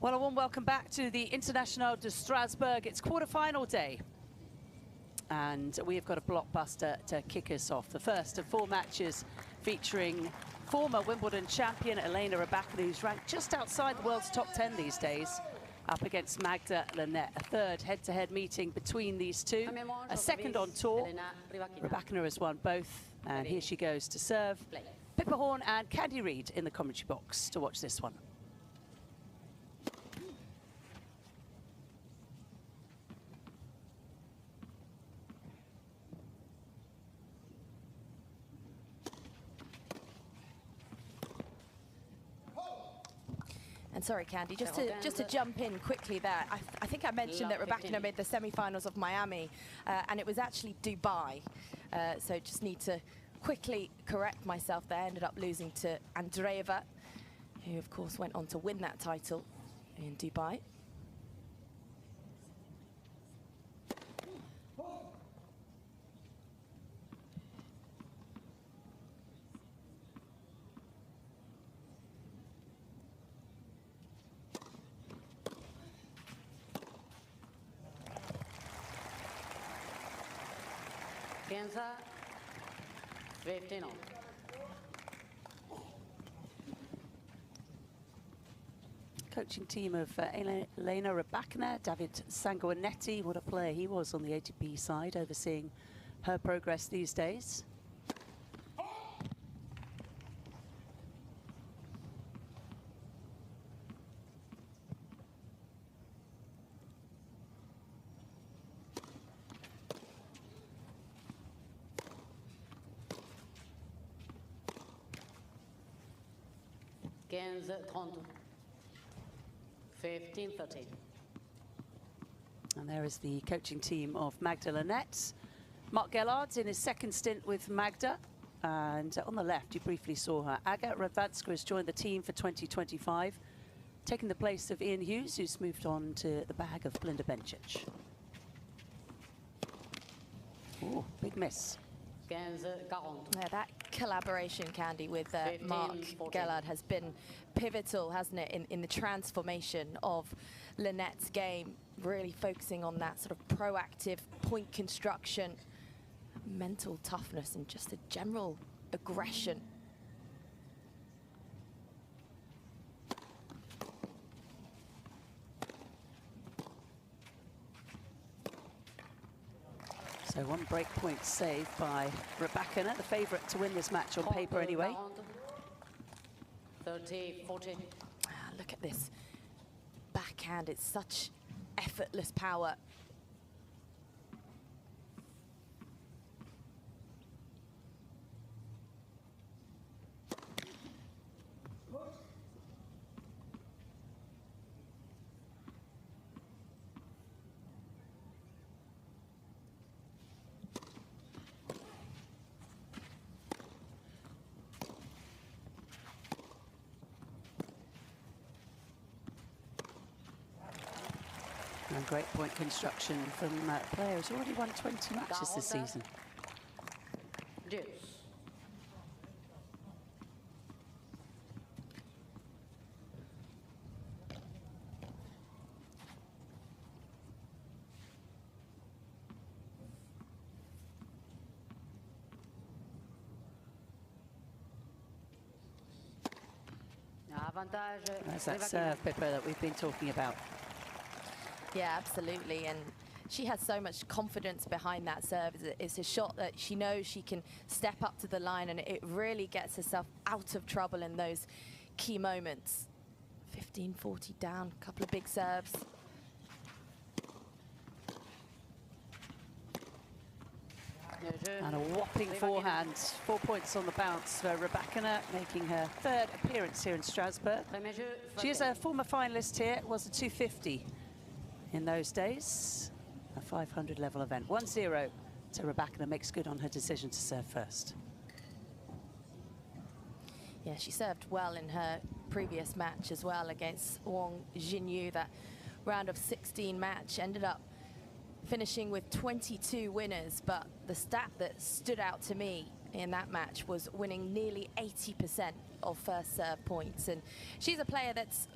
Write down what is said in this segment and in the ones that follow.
Well, a warm welcome back to the Internationaux de Strasbourg. It's quarter-final day. And we've got a blockbuster to kick us off. The first of 4 matches featuring former Wimbledon champion Elena Rybakina, who's ranked just outside the world's top 10 these days, up against Magda Linette. A third head-to-head meeting between these two. A second on tour. Rybakina has won both. And here she goes to serve. Pippa Horn and Candy Reid in the commentary box to watch this one. And sorry, Candy, just to jump in quickly there, I think I mentioned that Rybakina made the semi-finals of Miami, and it was actually Dubai. So just need to quickly correct myself there. Ended up losing to Andreeva, who of course went on to win that title in Dubai. Piensa 15 on. Coaching team of Elena Rybakina, David Sanguinetti, what a player he was on the ATP side, overseeing her progress these days. Quinze 30. 15-13. And there is the coaching team of Magda Linette. Mark Gellard's in his second stint with Magda. And on the left, you briefly saw her. Aga Radwanska has joined the team for 2025, taking the place of Ian Hughes, who's moved on to the bag of Belinda Bencic. Oh, big miss. 15-40. Yeah, that collaboration, Candy, with Mark Gellard has been pivotal, hasn't it, in the transformation of Linette's game, really focusing on that sort of proactive point construction, mental toughness, and just a general aggression. So one break point saved by Rybakina, the favourite to win this match on paper anyway. 30-40. Look at this backhand, it's such effortless power. And great point construction from a player who's already won 20 matches this season. Deuce. That's that serve, Pippa, that we've been talking about. Yeah, absolutely. And she has so much confidence behind that serve. It's a shot that she knows she can step up to the line, and it really gets herself out of trouble in those key moments. 15-40 down, a couple of big serves. And a whopping forehand. 4 points on the bounce for Rybakina, making her third appearance here in Strasbourg. She is a former finalist here, was a 250 in those days. A 500 level event. 1-0 to Rybakina, makes good on her decision to serve first. Yeah, she served well in her previous match as well against Wang Jinyu. That round of 16 match ended up finishing with 22 winners, but the stat that stood out to me in that match was winning nearly 80% of first serve points. And she's a player that's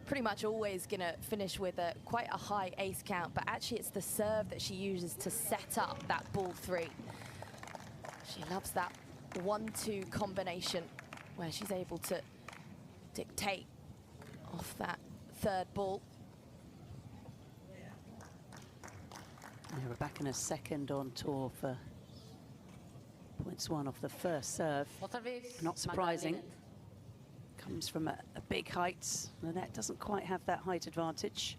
pretty much always going to finish with quite a high ace count, but actually it's the serve that she uses to set up that ball 3. She loves that 1-2 combination where she's able to dictate off that 3rd ball. Yeah, Rybakina's second on tour for points 1 off the first serve. Not surprising. Comes from a big height. Linette doesn't quite have that height advantage.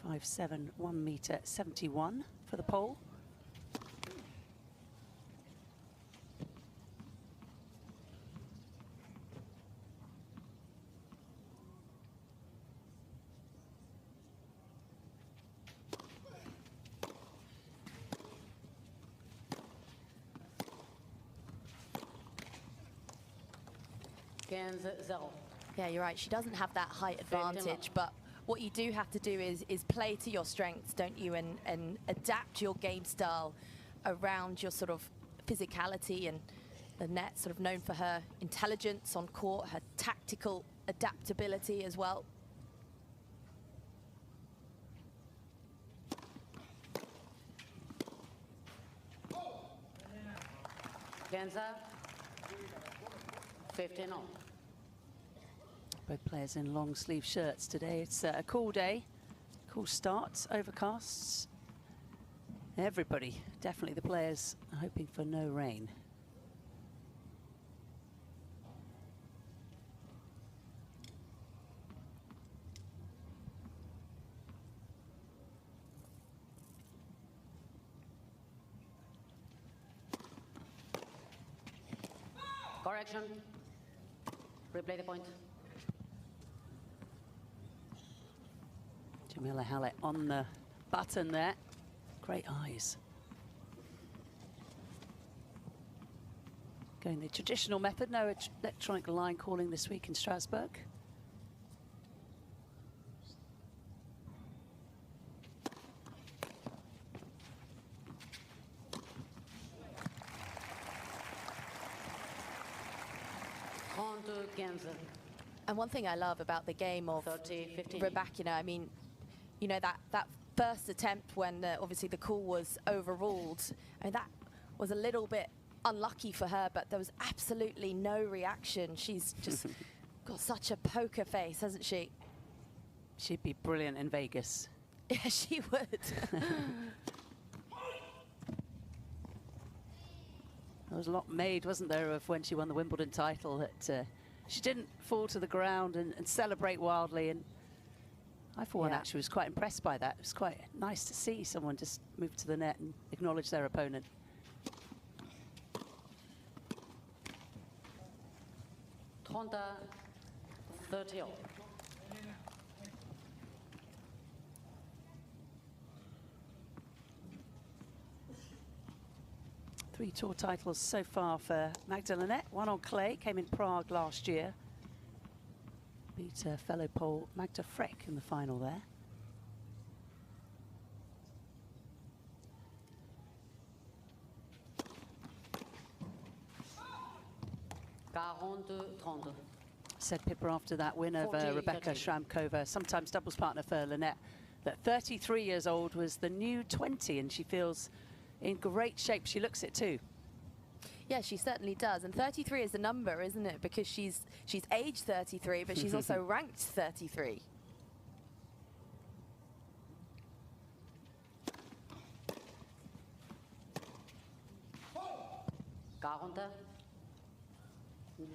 .57, 1m71 for the pole. Yeah, you're right. She doesn't have that height advantage, but what you do have to do is play to your strengths, don't you, and adapt your game style around your sort of physicality. And Linette sort of known for her intelligence on court, her tactical adaptability as well. Genza, 15 on. Both players in long sleeve shirts today. It's a cool day, cool start, overcasts. Everybody, definitely the players, are hoping for no rain. Correction. Replay the point. Jamila Hallett on the button there. Great eyes. Going the traditional method, no electronic line calling this week in Strasbourg. And one thing I love about the game of Rybakina, I mean, you know, that first attempt when obviously the call was overruled, I mean, that was a little bit unlucky for her, but there was absolutely no reaction. She's just got such a poker face, hasn't she? She'd be brilliant in Vegas. Yeah, she would. There was a lot made, wasn't there, of when she won the Wimbledon title, that she didn't fall to the ground and celebrate wildly. And I, for one, actually was quite impressed by that. It was quite nice to see someone just move to the net and acknowledge their opponent. Honda 30. 3 tour titles so far for Magda Linette. 1 on clay, came in Prague last year. Beat fellow Pole Magda Freck in the final there. Said Pippa after that win over Rebecca Sramkova, sometimes doubles partner for Linette, that 33 years old was the new 20, and she feels in great shape. She looks it too. Yeah, she certainly does. And 33 is a number, isn't it? Because she's aged 33, but she's also ranked 33.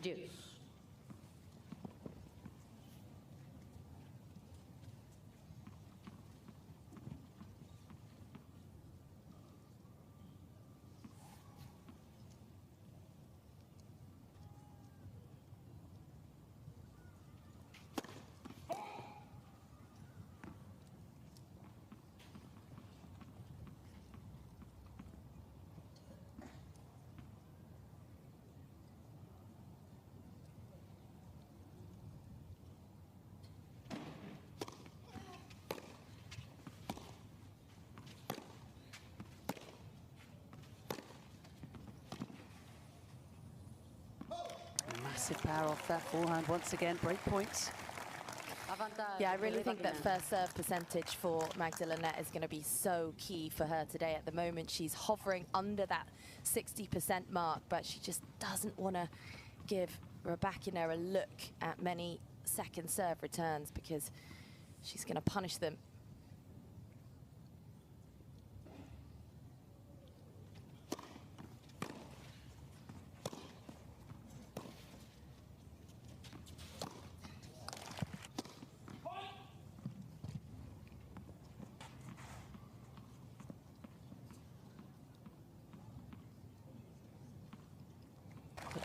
Deuce. Massive power off that forehand once again, break points. Yeah, I really think that first serve percentage for Magda Linette is going to be so key for her today. At the moment, she's hovering under that 60% mark, but she just doesn't want to give Rybakina a look at many second serve returns because she's going to punish them.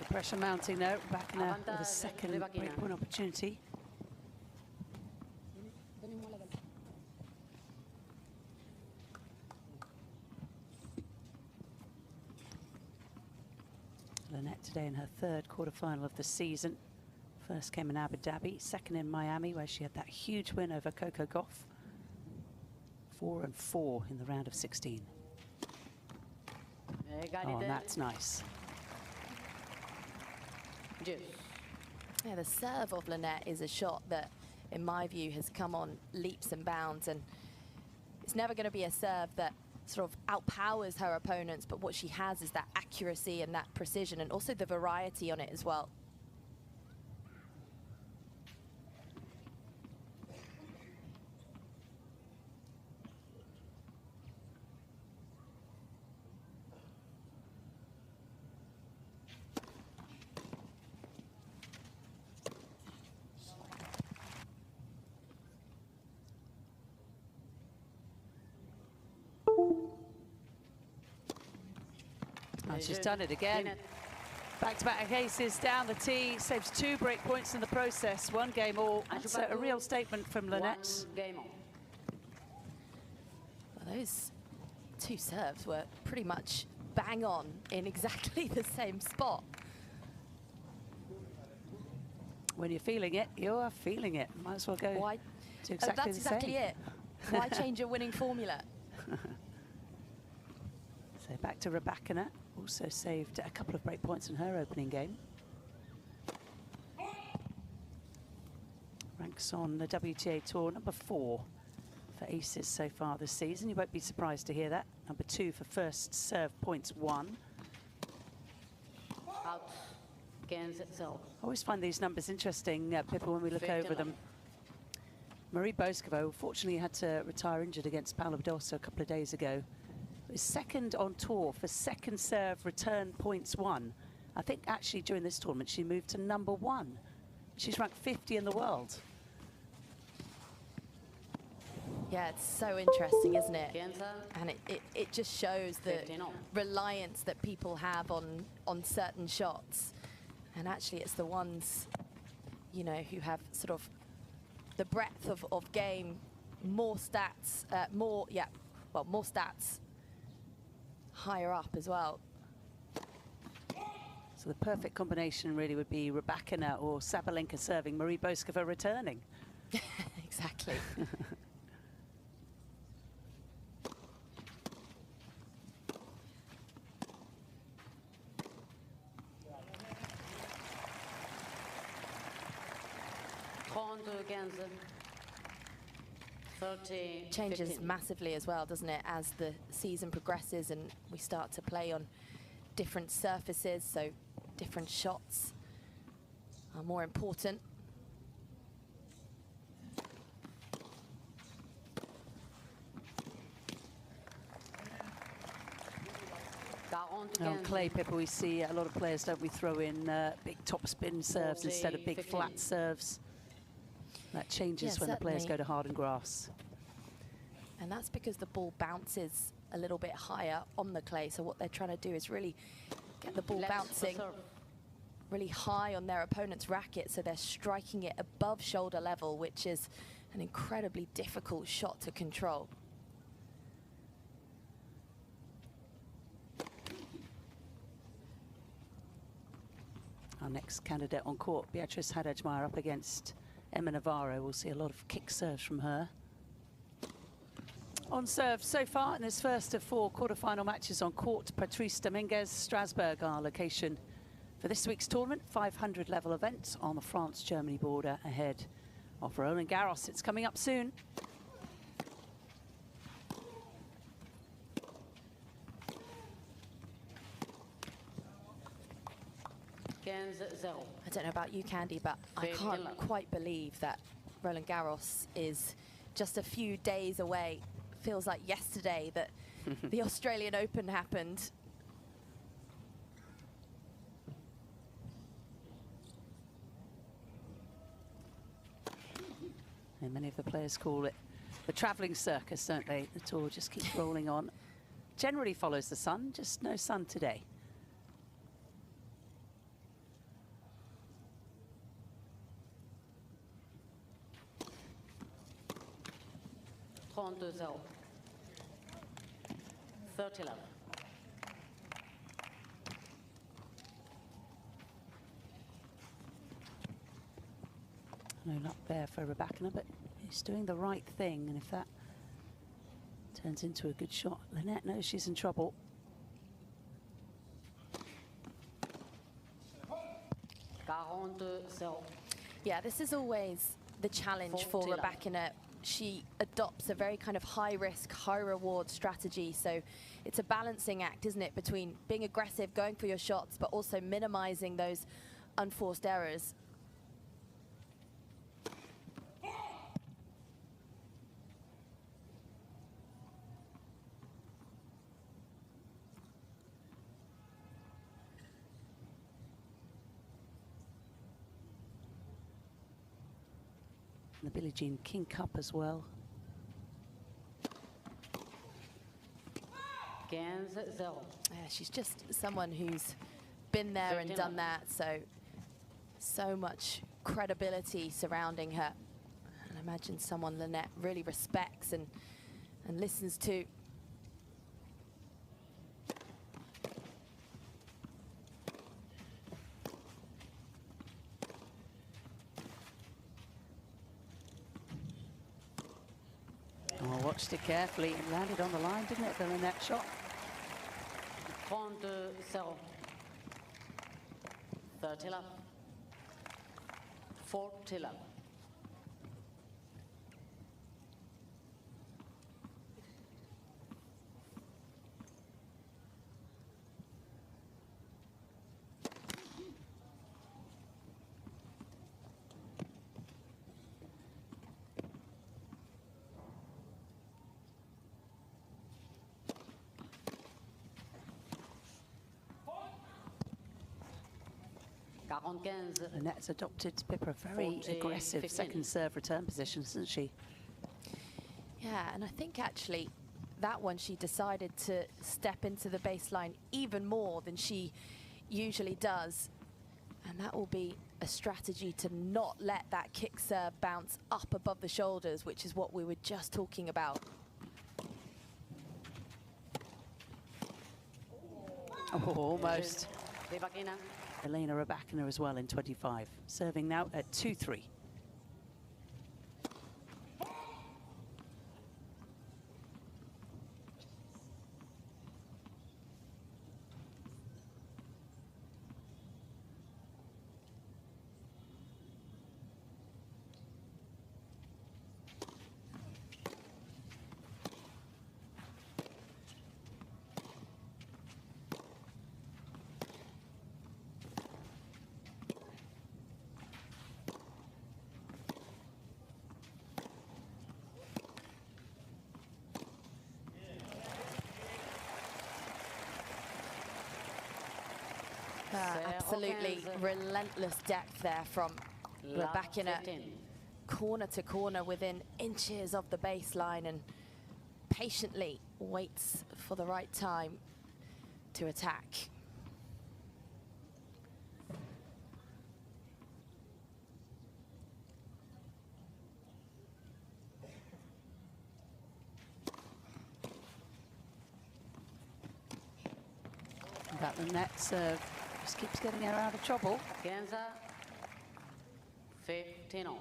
Pressure mounting now, Rybakina with a second breakpoint opportunity. Linette today in her third quarterfinal of the season. First came in Abu Dhabi, second in Miami, where she had that huge win over Coco Gauff. 4-4 in the round of 16. Oh, and that's nice. Yeah, the serve of Linette is a shot that, in my view, has come on leaps and bounds, and it's never going to be a serve that sort of outpowers her opponents, but what she has is that accuracy and that precision, and also the variety on it as well. She's done it again. Back-to-back aces down the tee, saves 2 break points in the process, 1 game all. That's a real statement from Linette. Well, those 2 serves were pretty much bang on in exactly the same spot. When you're feeling it, you're feeling it. Might as well go to exactly that's exactly it. Why change your winning formula? So back to Rybakina. Also saved a couple of break points in her opening game. Ranks on the WTA Tour number 4 for aces so far this season. You won't be surprised to hear that. Number 2 for first serve points 1. Out against itself. I always find these numbers interesting, Pippa, when we look over them. Marie Boskova fortunately had to retire injured against Paula Badosa a couple of days ago. Is second on tour for second serve return points 1. I think actually during this tournament she moved to number 1. She's ranked 50 in the world. Yeah, it's so interesting, isn't it? And it just shows the reliance that people have on certain shots. And actually it's the ones, you know, who have sort of the breadth of game, more stats, more stats higher up as well. So the perfect combination really would be Rybakina or Sabalenka serving, Marie Boskova returning. Exactly. Changes massively as well, doesn't it, as the season progresses and we start to play on different surfaces, so different shots are more important. On clay, Pippa, we see a lot of players, don't we, throw in big top spin serves instead of big flat serves. That changes when the players go to hardened grass. And that's because the ball bounces a little bit higher on the clay. So what they're trying to do is really get the ball bouncing really high on their opponent's racket. So they're striking it above shoulder level, which is an incredibly difficult shot to control. Our next candidate on court, Beatrice Haddad-Meyer, up against Emma Navarro. We'll see a lot of kick serves from her. On serve so far in this first of 4 quarterfinal matches on court, Patrice Dominguez, Strasbourg, our location for this week's tournament, 500 level event on the France-Germany border ahead of Roland Garros. It's coming up soon. I don't know about you, Candy, but I can't quite believe that Roland Garros is just a few days away. Feels like yesterday that the Australian Open happened. And many of the players call it the travelling circus, don't they? The tour just keeps rolling on. Generally follows the sun, just no sun today. Zero. 30 love. No luck there for Rybakina, but he's doing the right thing, and if that turns into a good shot, Linette knows she's in trouble. Yeah, this is always the challenge for Rybakina. She adopts a very kind of high-risk, high-reward strategy. So it's a balancing act, isn't it, between being aggressive, going for your shots, but also minimizing those unforced errors. The Billie Jean King Cup as well. Zero. Yeah, she's just someone who's been there and done that, so much credibility surrounding her. And I imagine someone Linette really respects and listens to. Oh, watched it carefully. It landed on the line, didn't it, the Linette shot? 32-0. 30 love. 40 love. Linette's adopted Pippa a very aggressive second serve return position, isn't she? Yeah, and I think actually that one she decided to step into the baseline even more than she usually does. And that will be a strategy to not let that kick serve bounce up above the shoulders, which is what we were just talking about. Oh, almost. Rybakina. Elena Rybakina as well in 25. Serving now at 2-3. Absolutely relentless depth there from Rybakina. Corner to corner within inches of the baseline and patiently waits for the right time to attack. That Linette serve just keeps getting her out of trouble. 15 on.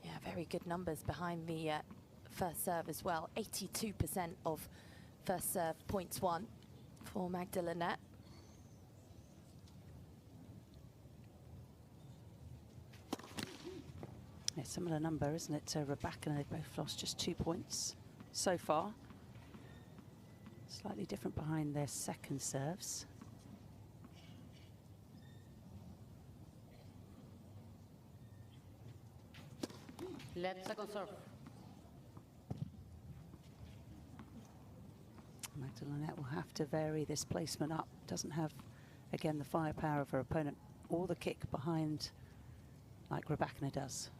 Yeah, very good numbers behind the first serve as well. 82% of first serve points won for Magda Linette. Yeah, similar number, isn't it, to Rybakina? They've both lost just 2 points so far. Slightly different behind their second serves. Left second serve. Magda Linette will have to vary this placement up. Doesn't have, again, the firepower of her opponent or the kick behind like Rybakina does.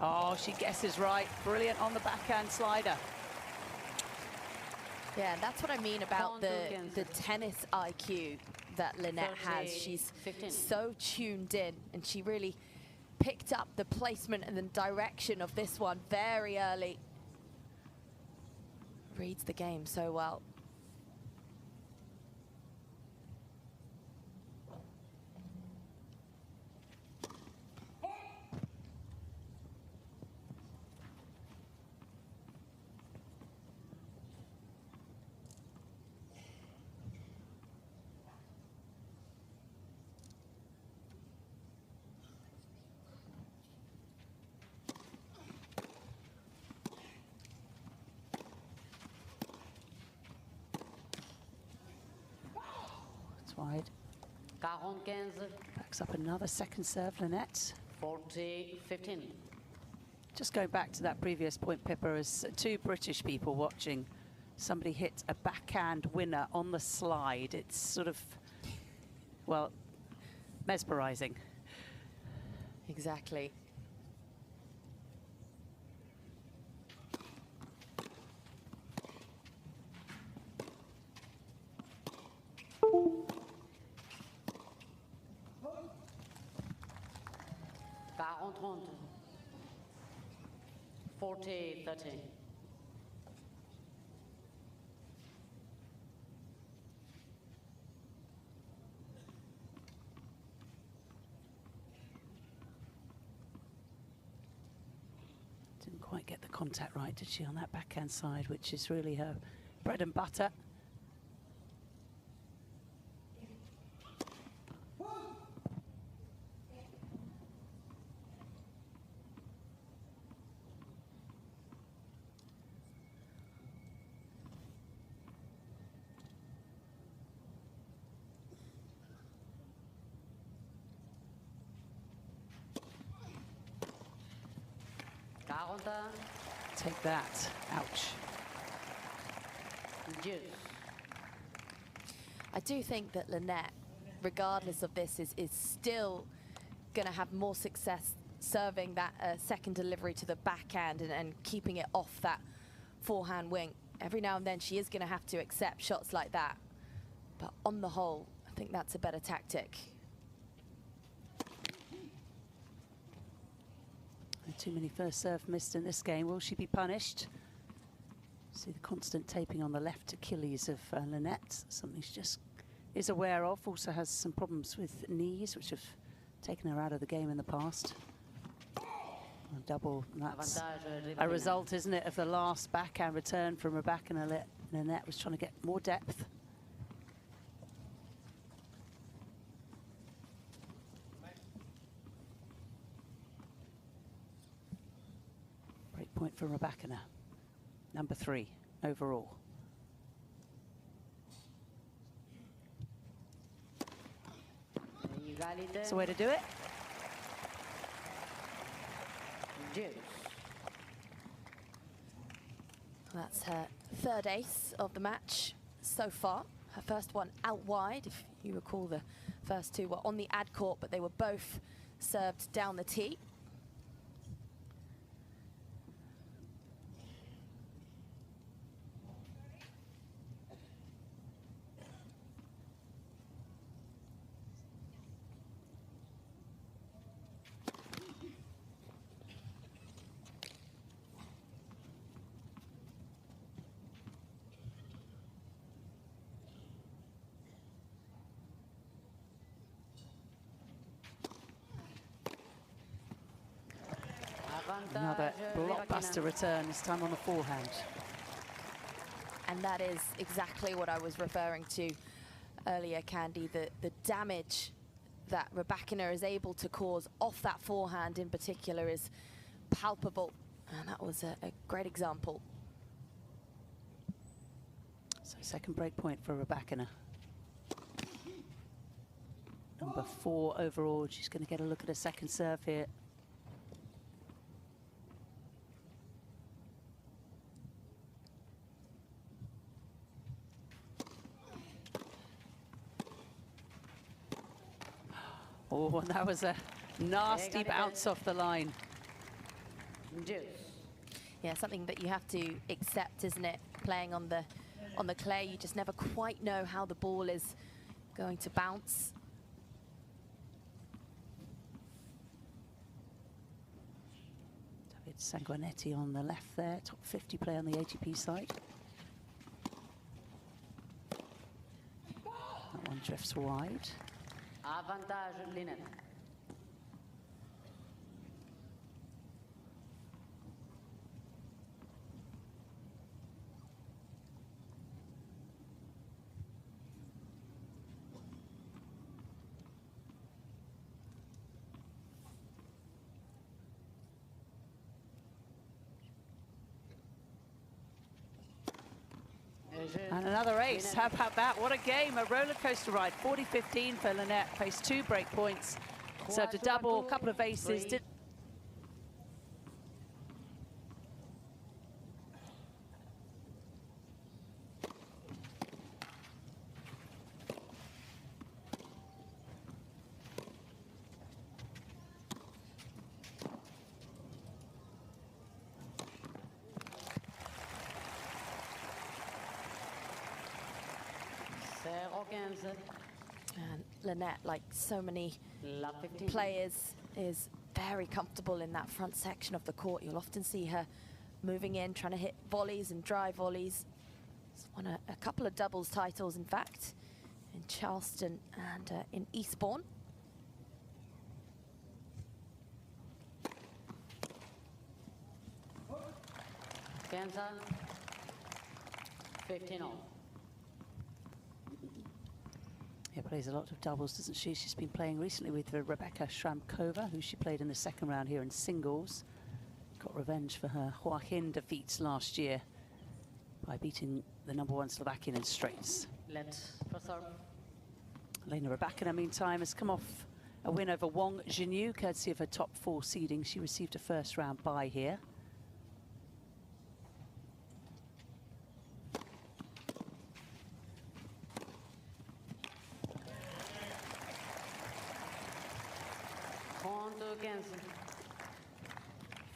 Oh, she guesses right. Brilliant on the backhand slider. Yeah, and that's what I mean about the tennis IQ that Linette has. She's 15. so tuned in, and she really picked up the placement and the direction of this one very early. Reads the game so well. Wide. 45. Backs up another second serve, Linette. 40-15. Just going back to that previous point, Pippa, as two British people watching somebody hit a backhand winner on the slide, it's sort of, well, mesmerizing. Exactly. Quarante. 40-13. Didn't quite get the contact right, did she, on that backhand side, which is really her bread and butter. Take that. Ouch. I do think that Linette, regardless of this, is still going to have more success serving that second delivery to the backhand and keeping it off that forehand wing. Every now and then she is going to have to accept shots like that. But on the whole, I think that's a better tactic. Too many first serve missed in this game. Will she be punished? See the constant taping on the left Achilles of Linette, something she just is aware of. Also has some problems with knees, which have taken her out of the game in the past. A double, that's a result, isn't it, of the last backhand return from Rybakina. Linette was trying to get more depth. Point for Rybakina, number 3 overall. That's the way to do it. That's her third ace of the match so far. Her first one out wide. If you recall, the first two were on the ad court, but they were both served down the tee. Another blockbuster return, this time on the forehand. And that is exactly what I was referring to earlier, Candy. The damage that Rybakina is able to cause off that forehand in particular is palpable. And that was a great example. So second break point for Rybakina. Number 4 overall. She's going to get a look at a second serve here. Oh, and that was a nasty bounce off the line. Yeah, something that you have to accept, isn't it? Playing on the clay, you just never quite know how the ball is going to bounce. Sanguinetti on the left there, top 50 player on the ATP side. That one drifts wide. Avantage Linette. And another ace. How about that? What a game, a roller coaster ride. 40-15 for Linette, faced 2 break points. Served a double, a couple of aces. Did And Linette, like so many players, is very comfortable in that front section of the court. You'll often see her moving in, trying to hit volleys and drive volleys. She's won a couple of doubles titles, in fact, in Charleston and in Eastbourne. Kansas, 15-all. Yeah, plays a lot of doubles, doesn't she? She's been playing recently with Rebecca Sramkova, who she played in the second round here in singles. Got revenge for her Joaquin defeats last year by beating the #1 Slovakian in straights. Let's serve. Elena Rybakina, meantime, has come off a win over Wang Jinyu, courtesy of her top 4 seeding. She received a first round bye here. Against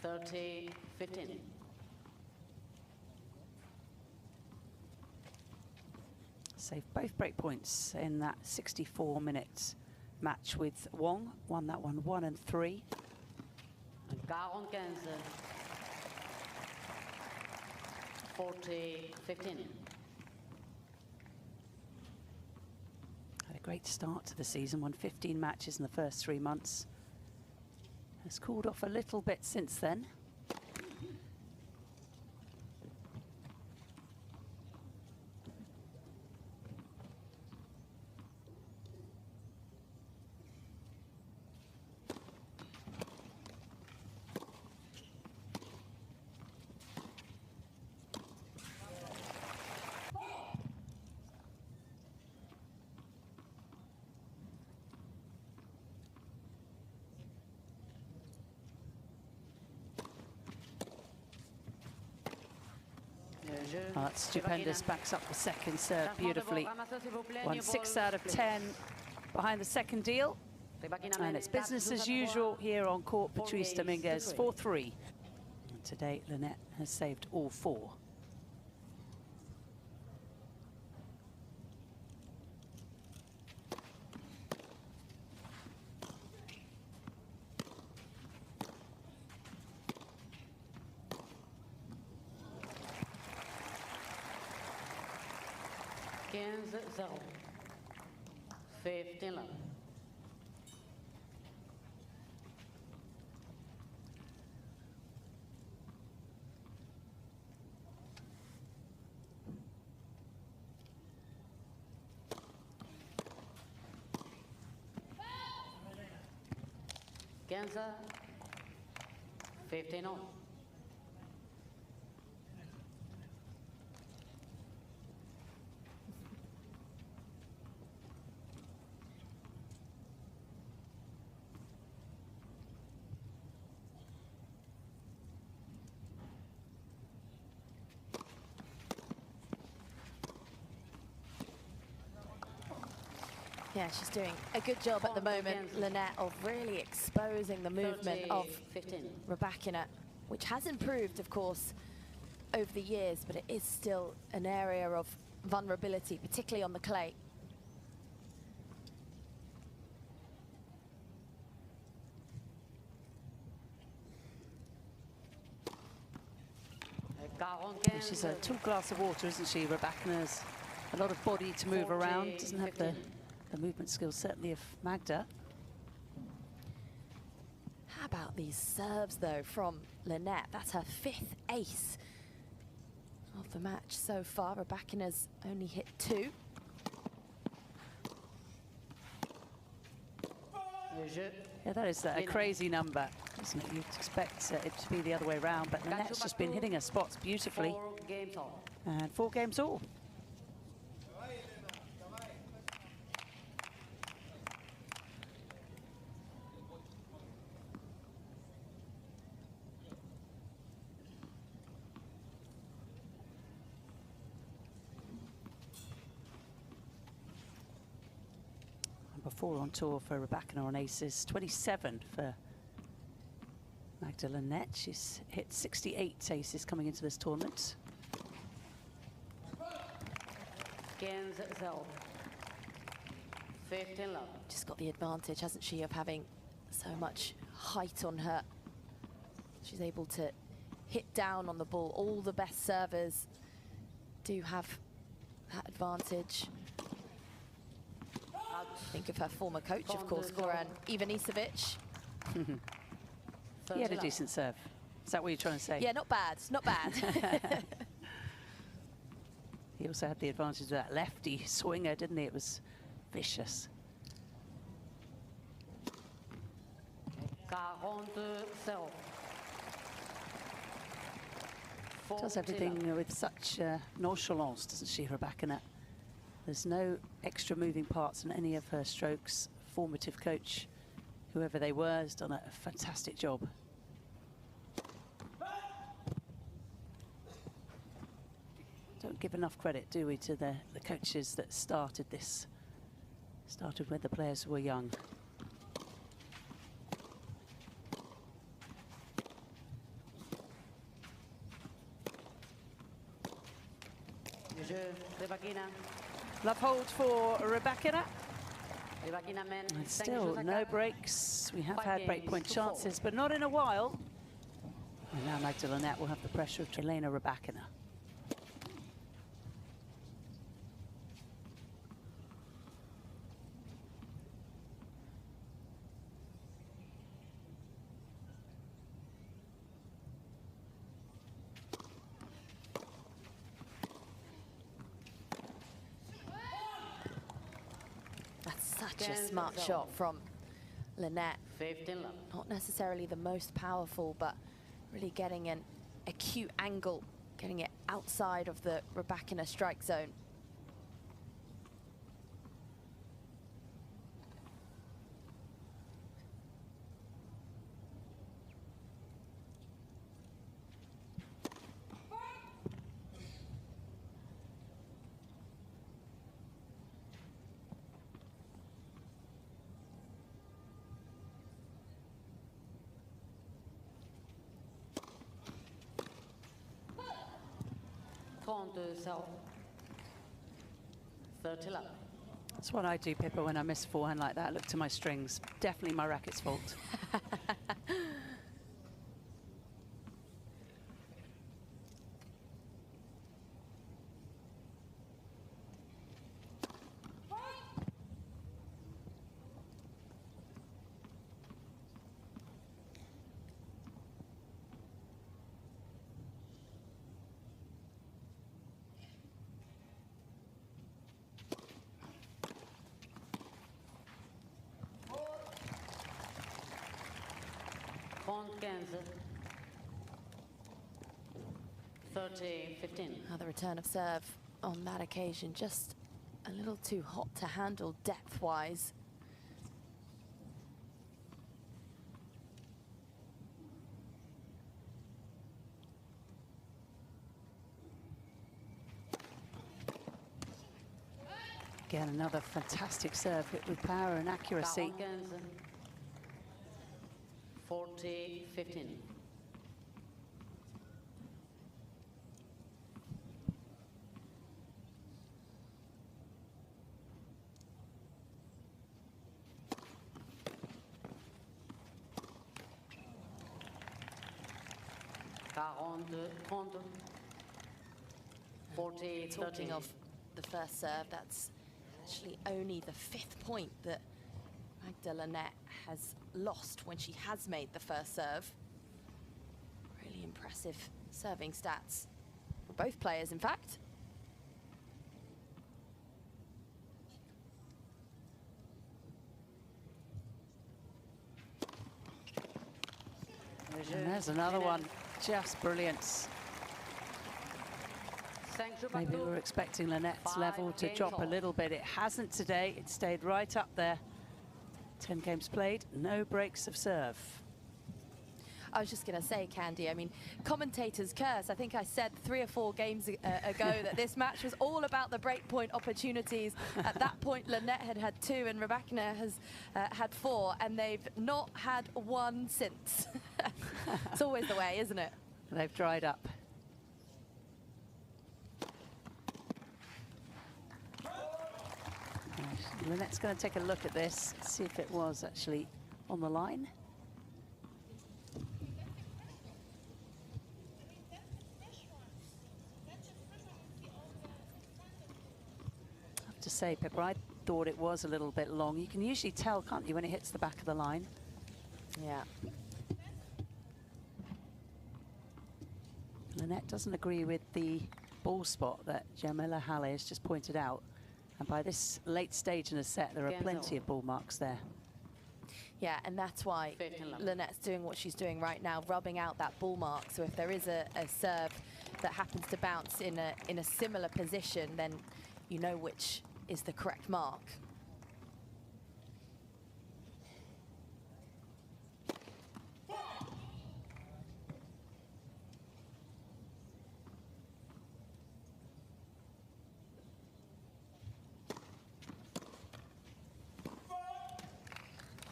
30-15. Saved both break points in that 64-minute match with Wang. Won that one 1 and 3. 40-15. Had a great start to the season, won 15 matches in the first 3 months. Has cooled off a little bit since then. Oh, that's stupendous, backs up the second serve beautifully. Won 6 out of 10 behind the second deal. And it's business as usual here on court. Patrice Dominguez, 4-3. Today, Linette has saved all 4. Zero. 15 love. 15, 15 all. Yeah, she's doing a good job at the moment, Linette, of really exposing the movement of 15. Rybakina, which has improved, of course, over the years, but it is still an area of vulnerability, particularly on the clay. She's a tall glass of water, isn't she? Rybakina's a lot of body to move around. Doesn't have the movement skills, certainly, of Magda. How about these serves, though, from Linette? That's her 5th ace of the match so far. Rybakina's only hit 2. Yeah, that is a crazy number, isn't it? You'd expect it to be the other way around, but Linette's just been hitting her spots beautifully. 4 games all. And 4 games all. Before on tour for Rybakina on aces, 27 for Magda Linette. She's hit 68 aces coming into this tournament. 15, 15 love. Just got the advantage, hasn't she, of having so much height on her. She's able to hit down on the ball. All the best servers do have that advantage. Think of her former coach, of course, Goran Ivanisevic. He had a decent serve. Is that what you're trying to say? Yeah, not bad, not bad. He also had the advantage of that lefty swinger, didn't he? It was vicious. 47. Does everything with such nonchalance, doesn't she, Rybakina? There's no extra moving parts in any of her strokes. Formative coach, whoever they were, has done a fantastic job. Don't give enough credit, do we, to the coaches that started this. Started when the players were young. Rybakina. Love hold for Rybakina. Rybakina men. And still no breaks. We have had breakpoint chances, but not in a while. And now Magda Linette will have the pressure of Elena Rybakina. Such a smart shot from Linette. 15 love. Not necessarily the most powerful, but really getting an acute angle, getting it outside of the Rybakina strike zone. Self. 30 love. That's what I do, Pippa, when I miss forehand like that. Look to my strings. Definitely my racket's fault. 40-15. 30-15. The return of serve on that occasion, just a little too hot to handle depth-wise. Again, another fantastic serve hit with power and accuracy. 40-15. Talking of the first serve, that's actually only the 5th point that Magda Linette has lost when she has made the first serve. Really impressive serving stats for both players, in fact. And there's another one, just brilliant. Maybe we were expecting Linette's level to drop a little bit. It hasn't today. It stayed right up there. 10 games played, no breaks of serve. I was just going to say, Candy, I mean, commentators curse. I think I said 3 or 4 games ago that this match was all about the breakpoint opportunities. At that point, Linette had had 2 and Rybakina has had 4, and they've not had one since. It's always the way, isn't it? They've dried up. Linette's going to take a look at this, see if it was actually on the line. I have to say, Pippa, I thought it was a little bit long. You can usually tell, can't you, when it hits the back of the line? Yeah. Linette doesn't agree with the ball spot that Jamila Halle has just pointed out. And by this late stage in a set, there are plenty of ball marks there. Yeah, and that's why Linette's doing what she's doing right now, rubbing out that ball mark. So if there is a serve that happens to bounce in a similar position, then you know which is the correct mark.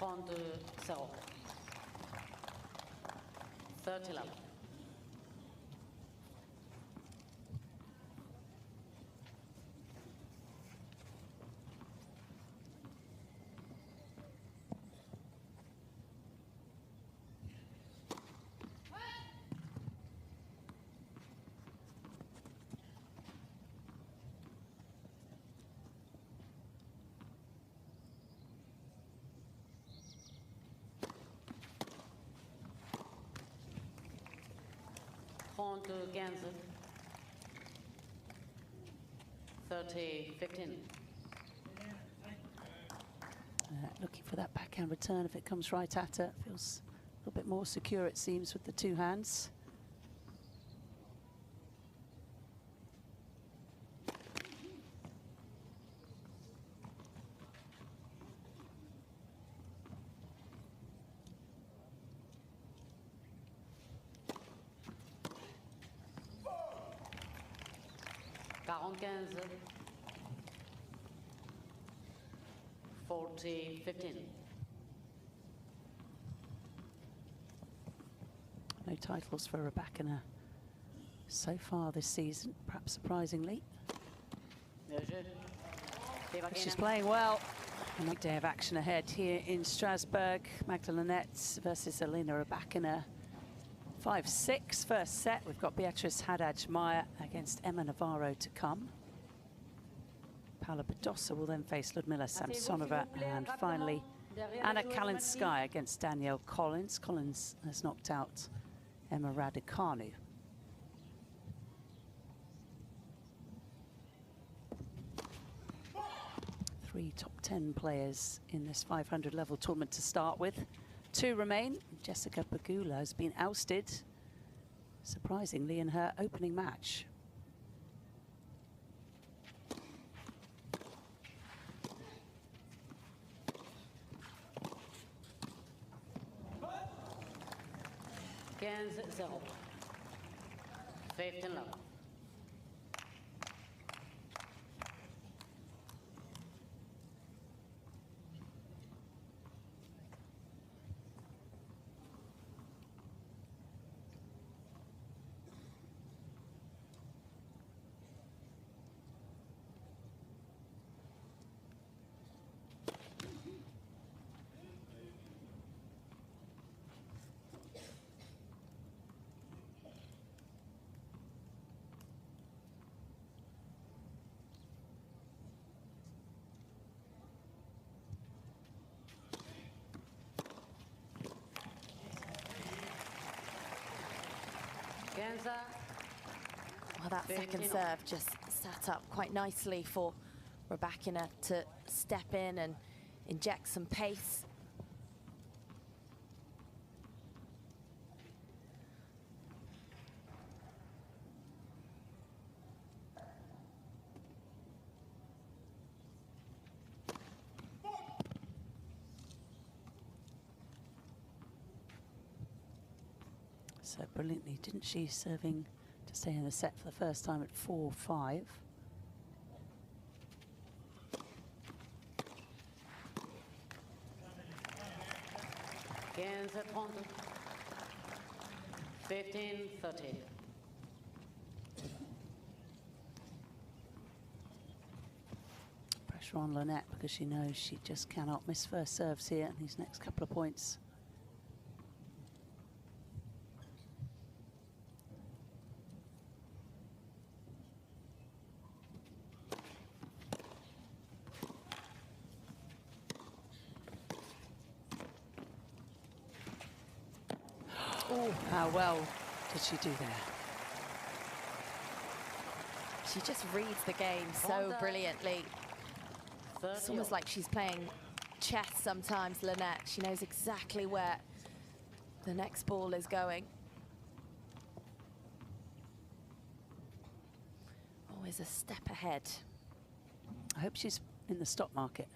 On the cell. 30 level. On to Gansen. 30-15. Looking for that backhand return if it comes right at her. Feels a little bit more secure, it seems, with the 2 hands. Gansen. 40-15. No titles for Rybakina so far this season, perhaps surprisingly. She's playing well. A big day of action ahead here in Strasbourg. Magda Linette versus Elena Rybakina. 5-6 first set. We've got Beatrice Haddad-Meyer against Emma Navarro to come. Paula Badosa will then face Ludmila Samsonova, and finally Anna Kalinskaya against Danielle Collins. Collins has knocked out Emma Raducanu. 3 top 10 players in this 500 level tournament to start with. 2 remain. Jessica Pegula has been ousted, surprisingly, in her opening match. Quinze, 0. 15 love. Well, that second serve just sat up quite nicely for Rybakina to step in and inject some pace. So brilliantly, didn't she, serving to stay in the set for the first time at 4-5. Quinze, 30. 15, 13. Pressure on Linette because she knows she just cannot miss first serves here in these next couple of points. Oh, how well did she do there? She just reads the game so brilliantly. It's almost like she's playing chess sometimes, Linette. She knows exactly where the next ball is going. Always a step ahead. I hope she's in the stock market.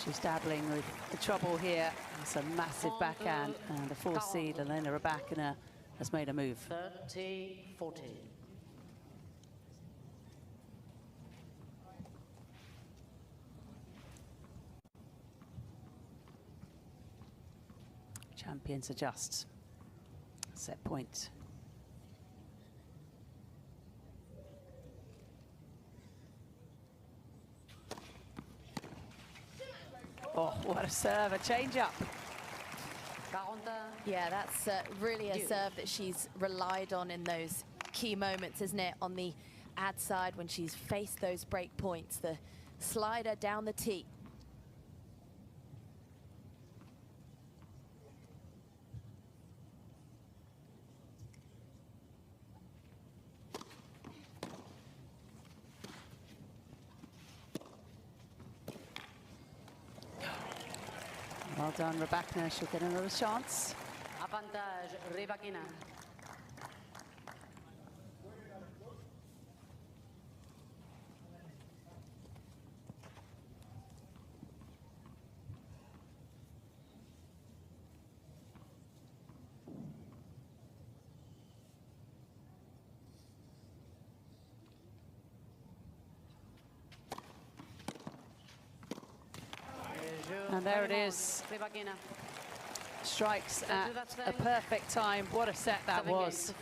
She's dabbling with the trouble here. It's a massive backhand, and the 4th seed, Elena Rybakina, has made a move. 30, 40. Champions adjust. Set point. Oh, what a serve, a change-up. Yeah, that's really a serve that she's relied on in those key moments, isn't it? On the ad side, when she's faced those break points, the slider down the tee. Well done, Rybakina. She'll get another chance. Avantage, Rybakina. And there it is. Strikes at a perfect time. What a set that was.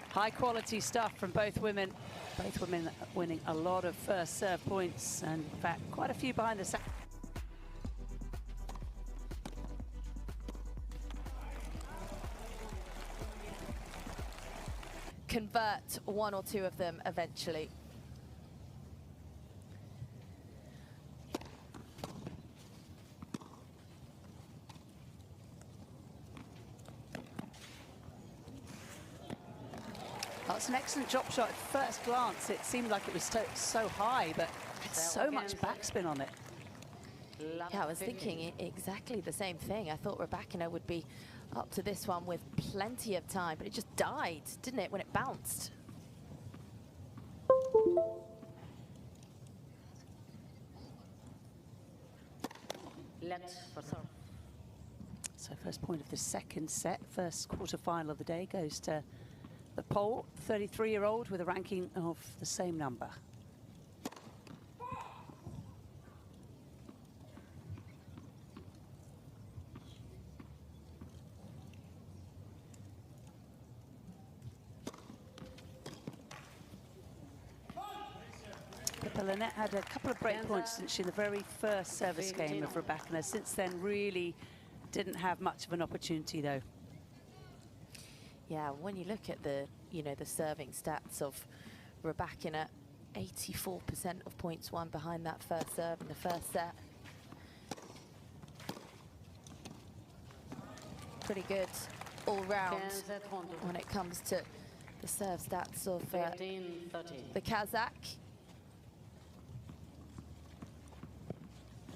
High quality stuff from both women. Both women winning a lot of first serve points, and in fact, quite a few behind the set. Convert one or two of them eventually. That's an excellent drop shot at first glance. It seemed like it was so high, but it's so much backspin on it. Yeah, I was thinking exactly the same thing. I thought Rybakina would be up to this one with plenty of time, but it just died, didn't it, when it bounced? So first point of the second set, first quarter-final of the day goes to the Pole, 33-year-old with a ranking of the same number. Linette had a couple of break points, didn't she, in the very first service game of Rybakina. Since then, really didn't have much of an opportunity, though. Yeah, when you look at the, the serving stats of Rybakina, 84% of points won behind that first serve in the first set. Pretty good all round when it comes to the serve stats of the Kazakh.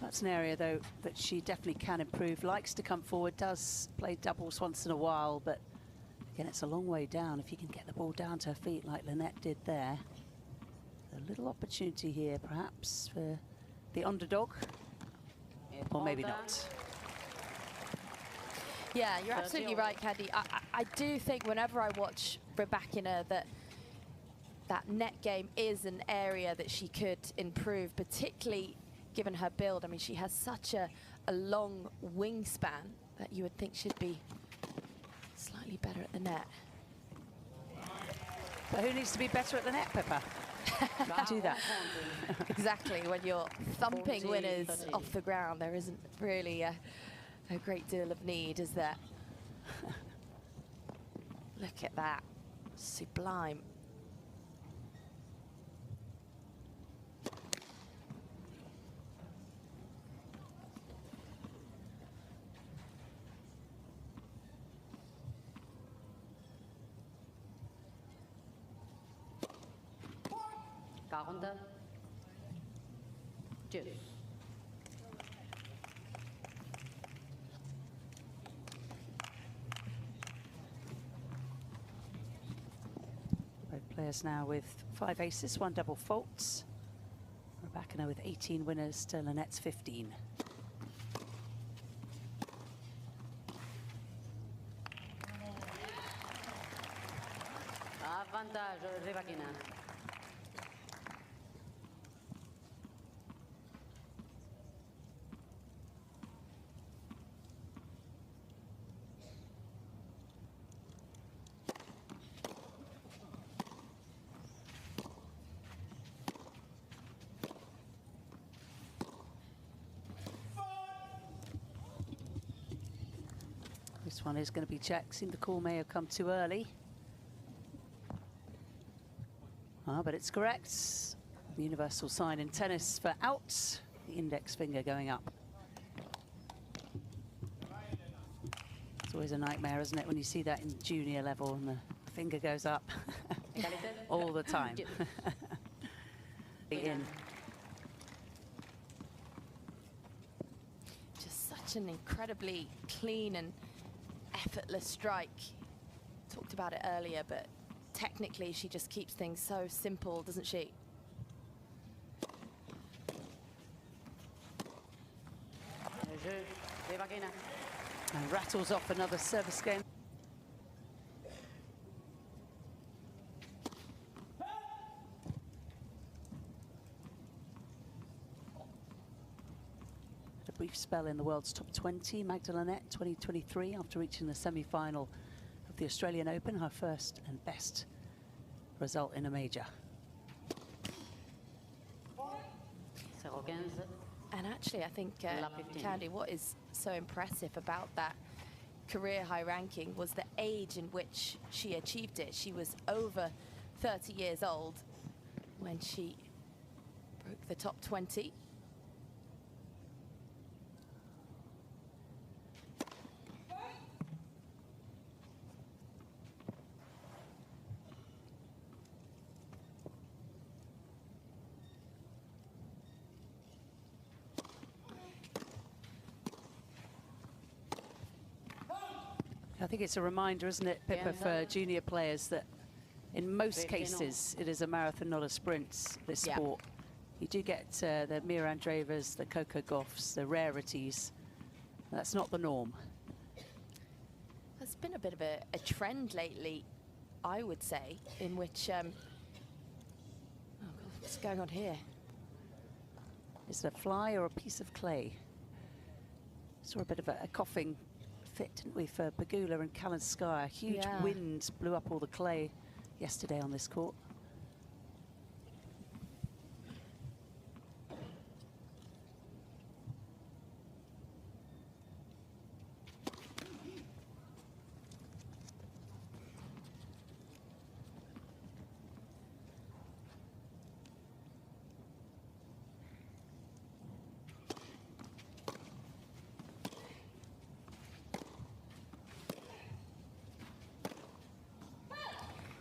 That's an area, though, that she definitely can improve. Likes to come forward, does play doubles once in a while, but again, it's a long way down. If you can get the ball down to her feet like Linette did there. A little opportunity here, perhaps, for the underdog. Or maybe not. Yeah, you're absolutely right, Candy. I do think whenever I watch Rybakina that net game is an area that she could improve, particularly given her build. I mean, she has such a long wingspan that you would think she'd be slightly better at the net. But who needs to be better at the net, Pippa? Do that. Exactly. When you're thumping winners off the ground, there isn't really a great deal of need, is there? Look at that. Sublime. Both players now with 5 aces, 1 double faults. Rybakina with 18 winners to Linette's 15. Avantage Rybakina. This one is going to be checked. Seemed the call may have come too early. But it's correct. The universal sign in tennis for out. The index finger going up. It's always a nightmare, isn't it, when you see that in junior level and the finger goes up all the time. In. Just such an incredibly clean and effortless strike. Talked about it earlier, but technically she just keeps things so simple, doesn't she? And rattles off another service game. A brief spell in the world's top 20. Magda Linette, 2023, after reaching the semi-final of the Australian Open, her first and best result in a major. And actually, I think, Candy, what is so impressive about that career high ranking was the age in which she achieved it. She was over 30 years old when she broke the top 20. I think it's a reminder, isn't it, Pippa, for junior players that in most cases it is a marathon, not a sprint, this sport. You do get the Mira Andreevas, the Coco Gauffs, the rarities. That's not the norm. There's been a bit of a trend lately, I would say, in which... oh God, what's going on here? Is it a fly or a piece of clay? Saw a bit of a coughing fit, didn't we, for Pegula and Kalinskaya. A huge wind blew up all the clay yesterday on this court.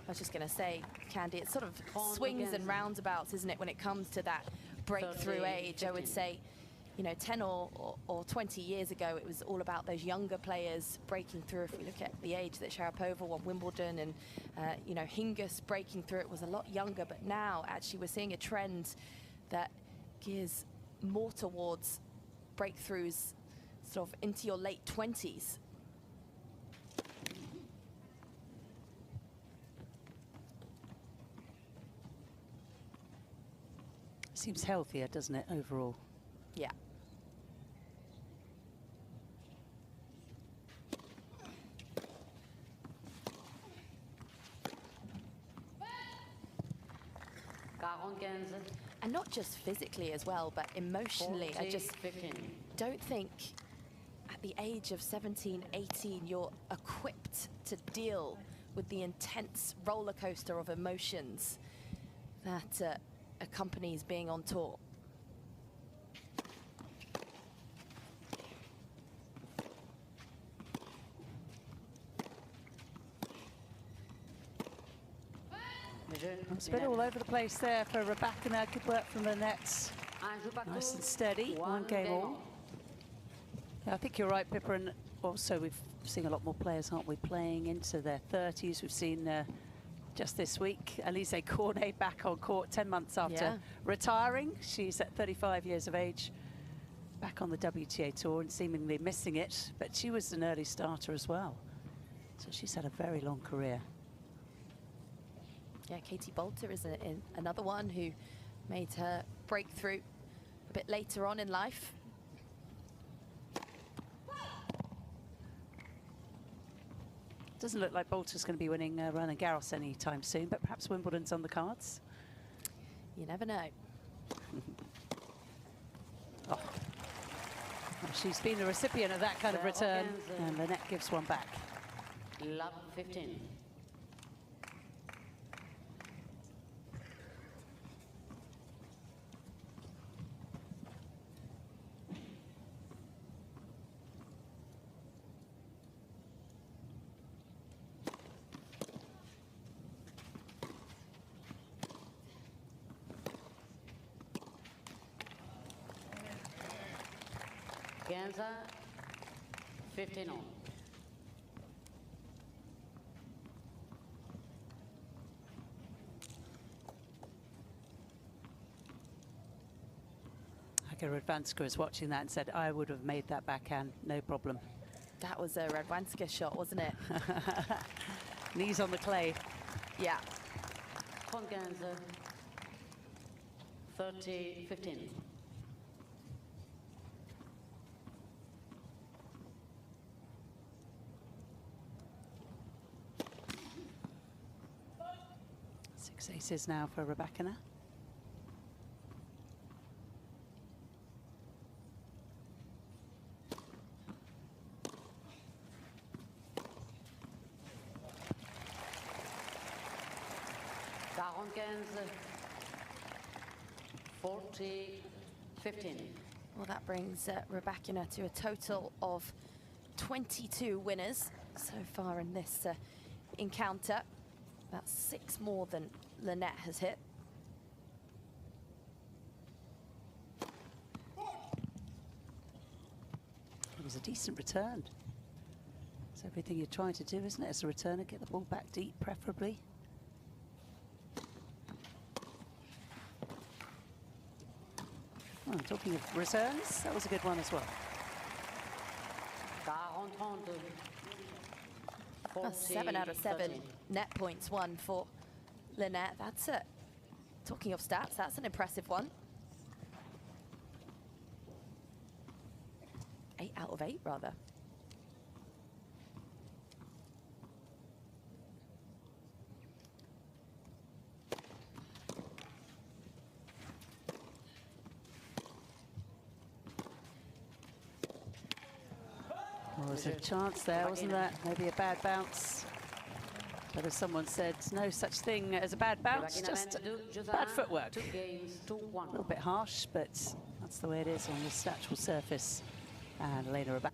I was just going to say, Candy, it's sort of swings and roundabouts, isn't it, when it comes to that breakthrough age? I would say, you know, 10 or 20 years ago, it was all about those younger players breaking through. If we look at the age that Sharapova won Wimbledon and, you know, Hingis breaking through, it was a lot younger. But now, actually, we're seeing a trend that gears more towards breakthroughs sort of into your late 20s. Seems healthier, doesn't it, overall? Yeah. And not just physically as well, but emotionally. I just don't think at the age of 17, 18, you're equipped to deal with the intense roller coaster of emotions that accompanies being on tour. It's a bit all over the place there for Rybakina. Good work from Linette. Nice and steady. One game all. Yeah, I think you're right, Pippa. And also we've seen a lot more players, aren't we, playing into their 30s. We've seen just this week, Elise Cornet back on court 10 months after retiring. She's at 35 years of age, back on the WTA tour and seemingly missing it, but she was an early starter as well. So she's had a very long career. Yeah, Katie Bolter is another one who made her breakthrough a bit later on in life. Doesn't look like Bolter's going to be winning Roland Garros anytime soon, but perhaps Wimbledon's on the cards. You never know. Oh. Well, she's been a recipient of that kind of return, and Linette gives one back. Love 15. Ganza, 15 on. Radwanska was watching that and said, I would have made that backhand, no problem. That was a Radwanska shot, wasn't it? Knees on the clay. Yeah. Ganza, 30-15. Six aces now for Rybakina. Ganza, 40-15. Well, that brings Rybakina to a total of 22 winners so far in this encounter. That's 6 more than Linette has hit. It was a decent return. It's everything you're trying to do, isn't it, as a returner? Get the ball back deep, preferably. Oh, talking of returns, that was a good one as well. 7 out of 7 net points won for Linette. That's it. Talking of stats, that's an impressive one. 8 out of 8, rather. There was a chance there, wasn't there? Maybe a bad bounce. But as someone said, no such thing as a bad bounce, just bad footwork. A little bit harsh, but that's the way it is on this natural surface. And Elena Rybakina.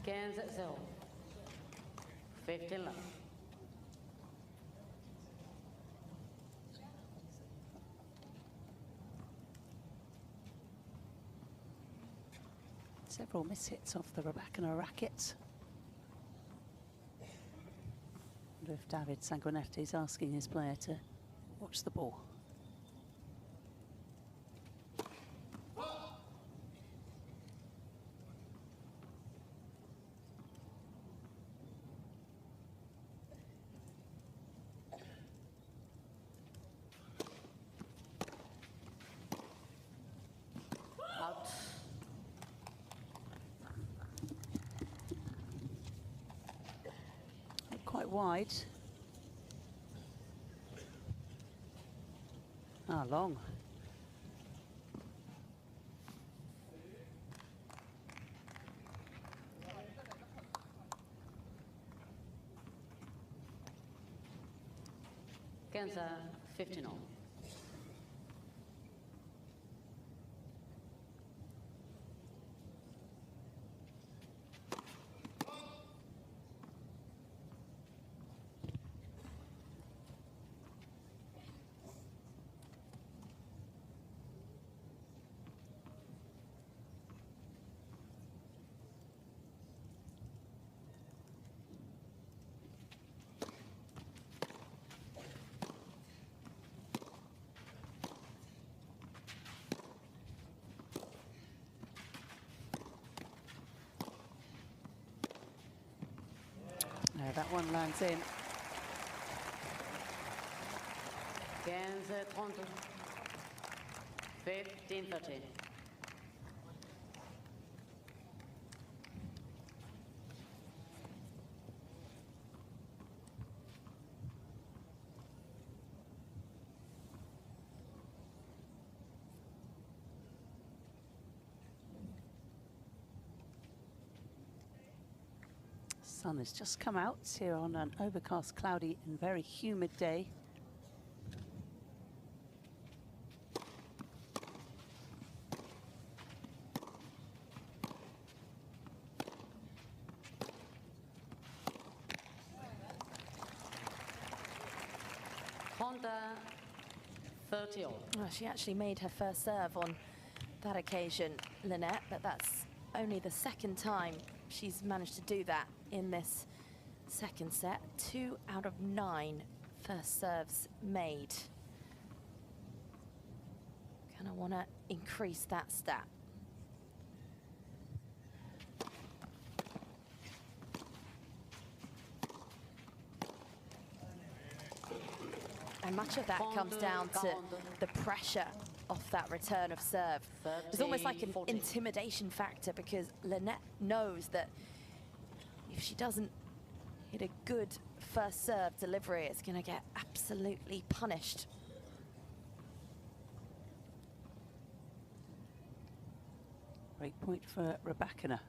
Kansas 0. 15 left. Several miss-hits off the Rybakina racket. I wonder if David Sanguinetti is asking his player to watch the ball. Out. Quite wide. Ah, long. Kansas 15 all. No, that one lands in. Kansas 30. 15-13. Sun has just come out here on an overcast, cloudy and very humid day. Honda 30 all. Well, she actually made her first serve on that occasion, Linette, but that's only the second time she's managed to do that in this second set. 2 out of 9 first serves made. Kind of want to increase that stat. And much of that comes down to the pressure off that return of serve. It's almost like an intimidation factor, because Linette knows that if she doesn't hit a good first serve delivery, it's going to get absolutely punished. Great point for Rybakina.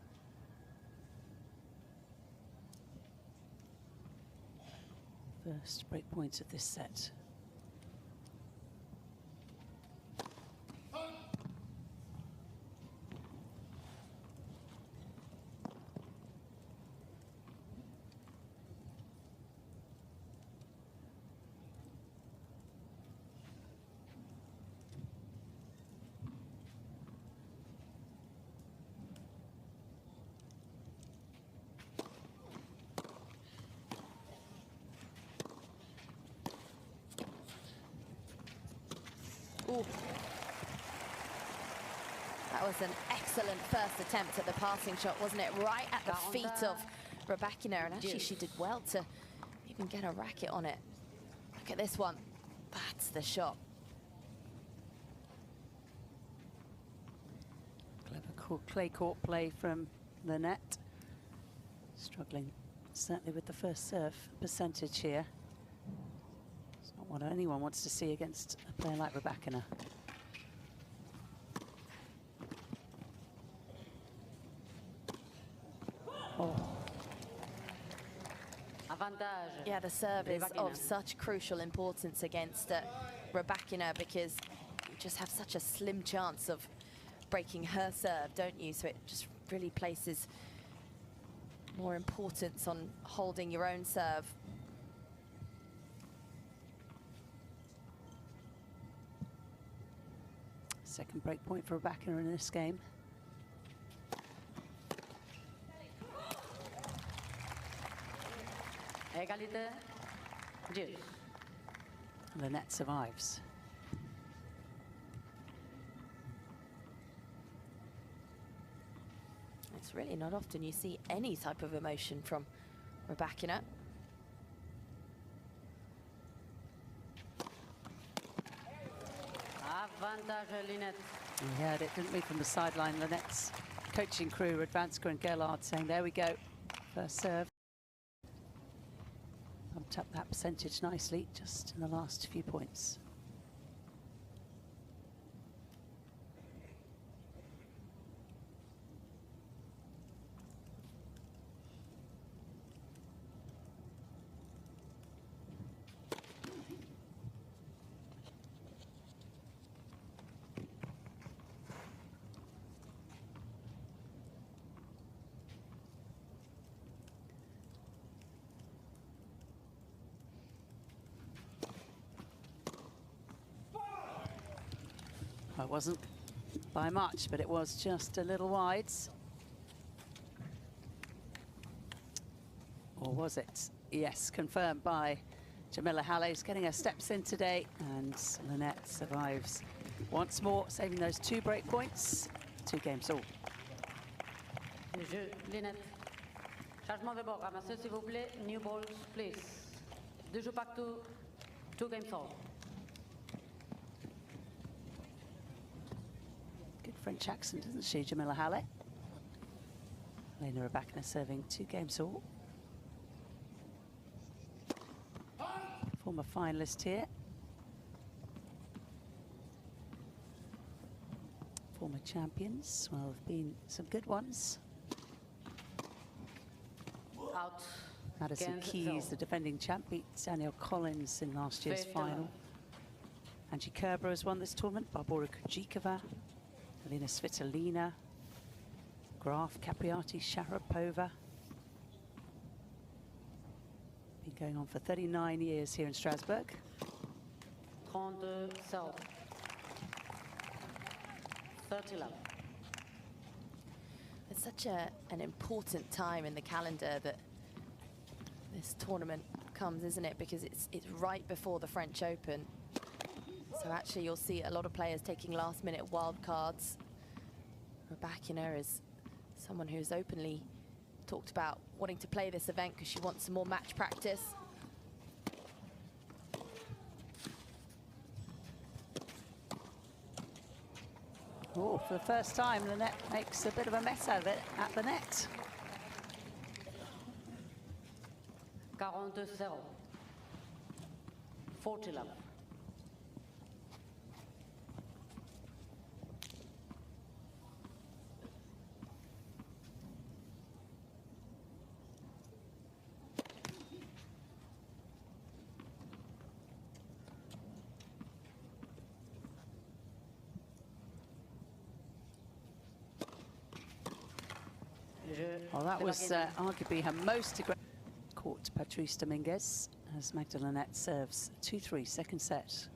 First break points of this set. Ooh. That was an excellent first attempt at the passing shot, wasn't it? Right at the feet of Rybakina, and actually she did well to even get a racket on it. Look at this one. That's the shot. Clever clay court play from Linette. Struggling certainly with the first serve percentage here. It's not what anyone wants to see against a player like Rybakina. Oh. Yeah, the serve is of such crucial importance against Rybakina, because you just have such a slim chance of breaking her serve, don't you? So it just really places more importance on holding your own serve. Second break point for Rybakina in this game. Égalité, 10. Linette survives. It's really not often you see any type of emotion from Rybakina. Avantage Linette. We heard it, didn't we, from the sideline? Linette's coaching crew, Radwanska and Gerlard, saying, there we go, first serve. Bumped up that percentage nicely just in the last few points. Well, it wasn't by much, but it was just a little wide. Or was it? Yes, confirmed by Jamila Halle's getting her steps in today, and Linette survives once more, saving those 2 break points. 2 games all. Jeu, Linette. Changement de bord. Ramassez, s'il vous plaît. New balls, please. 2 jeux partout. 2 games all. Good French accent, doesn't she, Jamila Halle? Elena Rybakina serving 2 games all. Former finalist here. Former champions. Well, there've been some good ones. Out. Madison Keys, the defending champ, beat Danielle Collins in last year's final. Angie Kerber has won this tournament. Barbora Krejcikova, Elena Svitolina, Graf, Capriati, Sharapova. Been going on for 39 years here in Strasbourg. 32 serve. 30 love. It's such an important time in the calendar that this tournament comes, isn't it? Because it's right before the French Open. So actually you'll see a lot of players taking last-minute wildcards. Rybakina is someone who's openly talked about wanting to play this event because she wants some more match practice. Oh, for the first time, Linette makes a bit of a mess of it at the net. 42 serve. 40 love. Well, that was arguably her most aggressive. Caught Patrice Dominguez as Magda Linette serves 2-3, second set.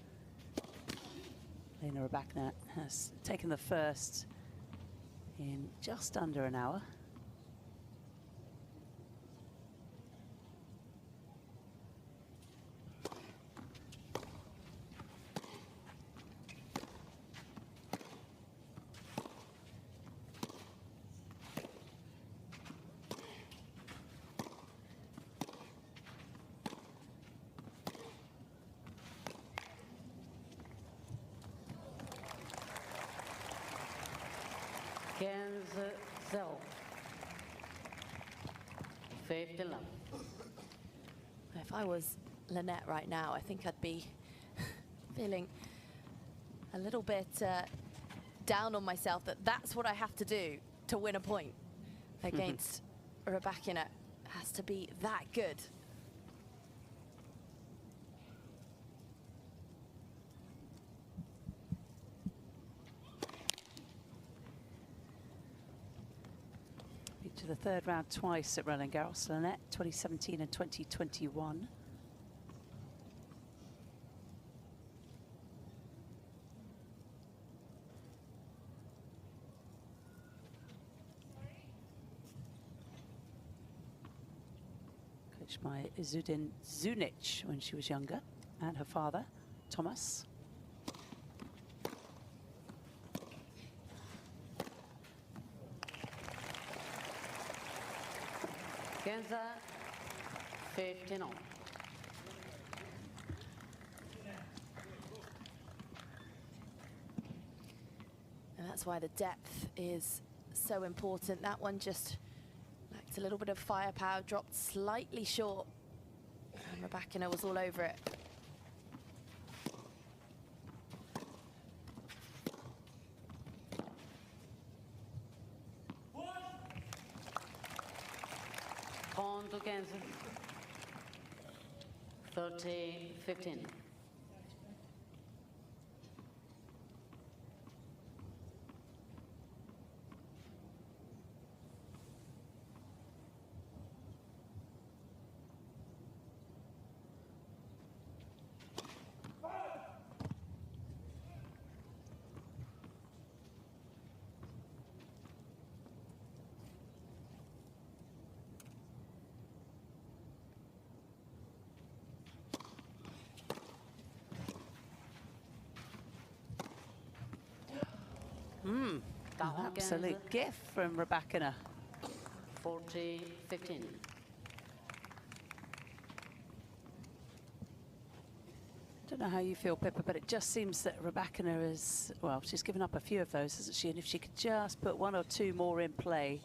Elena Rybakina has taken the first in just under an hour. 0. 15 love. If I was Linette right now, I think I'd be feeling a little bit down on myself that that's what I have to do to win a point against Rybakina. Has to be that good. To the third round twice at Roland Garros, Linette, 2017 and 2021. Coached by Zudin Zunic when she was younger, and her father, Thomas. Kenza, 15 on. And that's why the depth is so important. That one just lacked a little bit of firepower, dropped slightly short, and Rybakina was all over it. On to Kenza. 30-15. An absolute gift from Rybakina. 40-15. Don't know how you feel, Pippa, but it just seems that Rybakina is, well, she's given up a few of those, hasn't she? And if she could just put one or two more in play,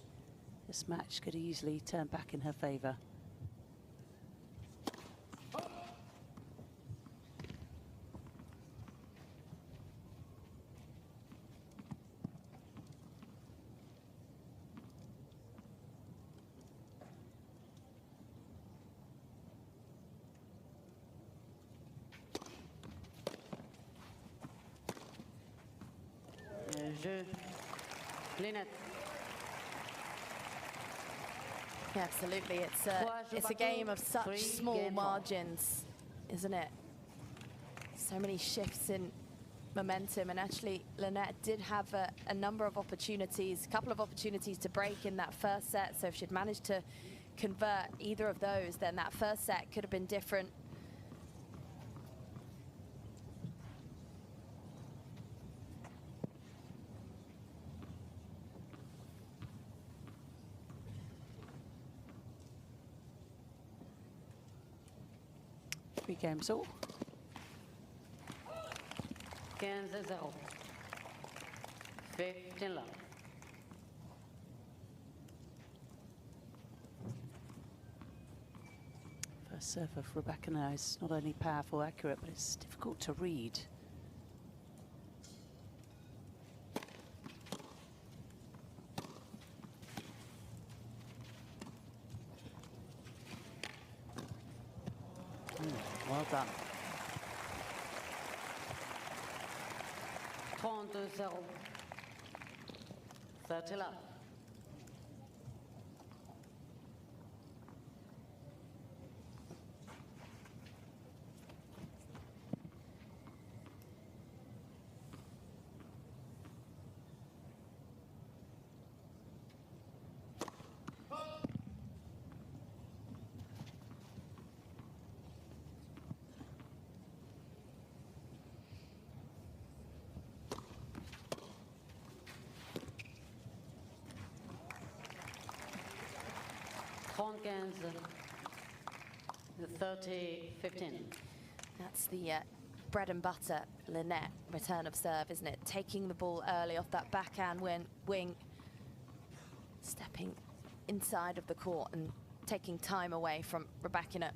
this match could easily turn back in her favour. Linette. Yeah, absolutely. It's a game of such small margins, isn't it? So many shifts in momentum, and actually Linette did have a number of opportunities, a couple of opportunities to break in that first set. So if she'd managed to convert either of those, then that first set could have been different. Three games all. 15-0. 15 love. First serve of Rybakina is not only powerful, accurate, but it's difficult to read. Well done. 32-0. 30 love. The 30-15. That's the bread and butter Linette return of serve, isn't it? Taking the ball early off that backhand wing, stepping inside of the court and taking time away from Rybakina.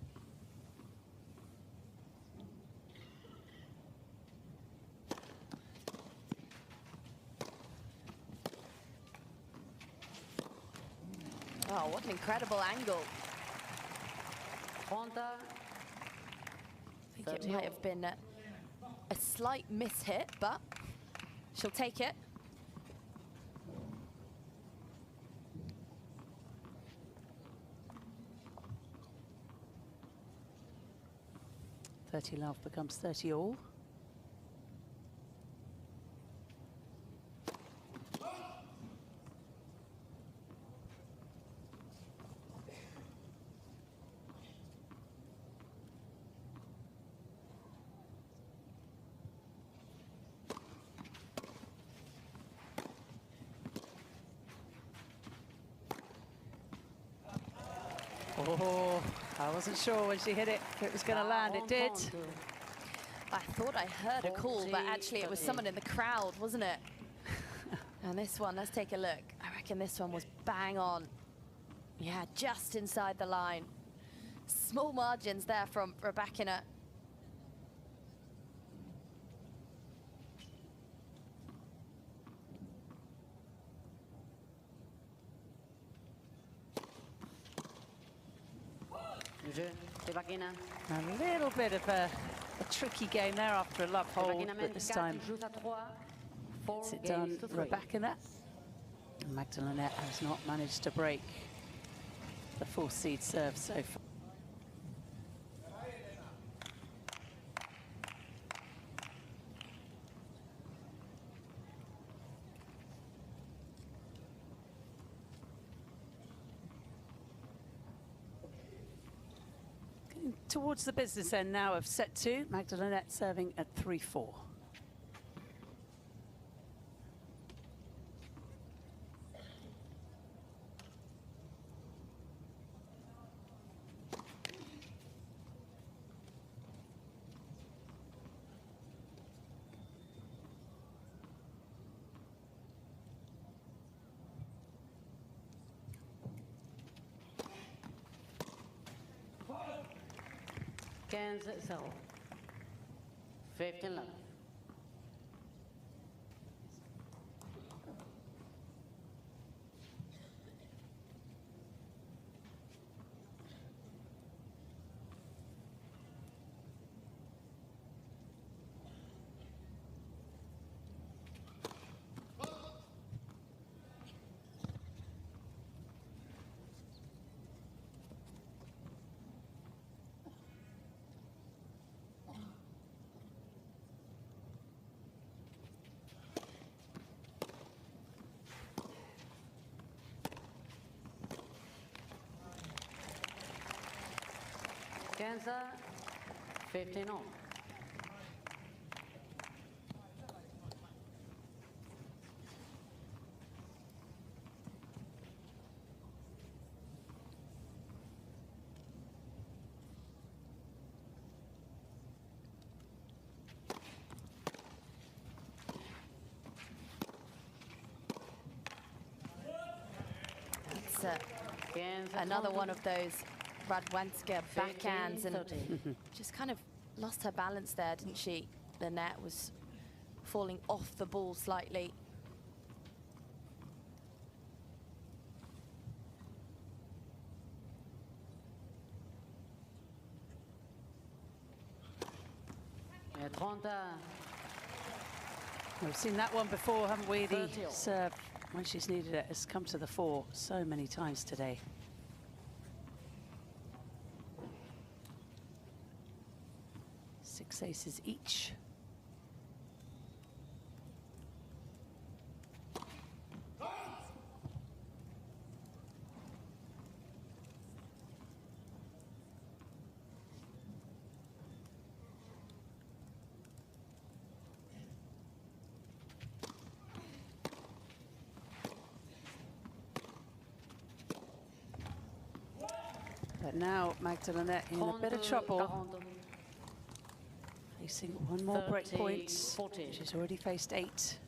Oh, what an incredible angle. Honda. I think it might have been a slight miss-hit, but she'll take it. "30 love" becomes 30 all. Oh, I wasn't sure when she hit it if it was going to land. It did. I thought I heard a call, but actually it was someone in the crowd, wasn't it? And this one, let's take a look. I reckon this one was bang on. Yeah, just inside the line. Small margins there from Rybakina. A little bit of a tricky game there after a love hold, but this time gets it done. Rybakina. Magda Linette has not managed to break the 4th seed serve so far. Towards the business end now of set 2, Magda Linette serving at 3-4. Kansas City, 15 love. Kansas, 15 all. That's another one of those Radwanska backhands, and just kind of lost her balance there, didn't she? The net was falling off the ball slightly. We've seen that one before, haven't we? The serve, when she's needed it, has come to the fore so many times today. Six aces each. But now Magda Linette in a bit of trouble. Facing one more break point. She's already faced 8.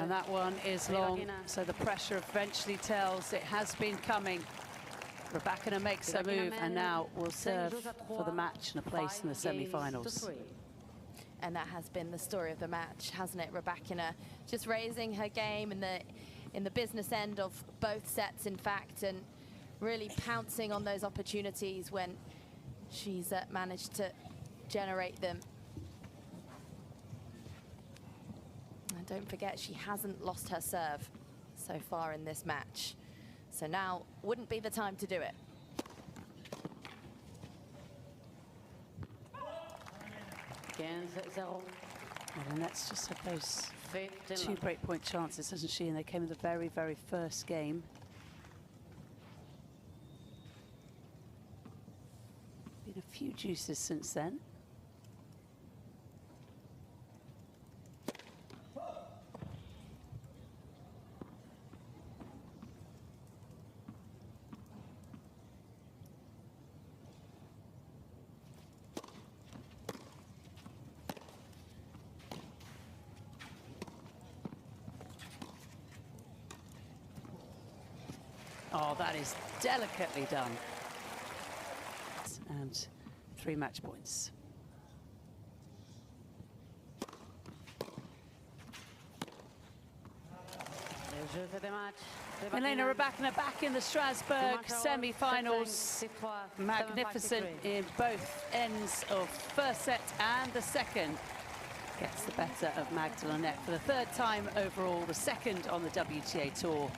And that one is long, so the pressure eventually tells it has been coming. Rybakina makes her move and now will serve for the match and a place in the semi-finals. And that has been the story of the match, hasn't it? Rybakina just raising her game in the business end of both sets, in fact, and really pouncing on those opportunities when she's managed to generate them. And don't forget, she hasn't lost her serve so far in this match. So now wouldn't be the time to do it. And that's just those 2 breakpoint chances, doesn't she? And they came in the very, very first game. Been a few juices since then. Oh, that is delicately done. And 3 match points. Elena Rybakina back in the Strasbourg semi-finals. Magnificent in both ends of first set and the second. Gets the better of Magda Linette for the 3rd time overall, the 2nd on the WTA Tour.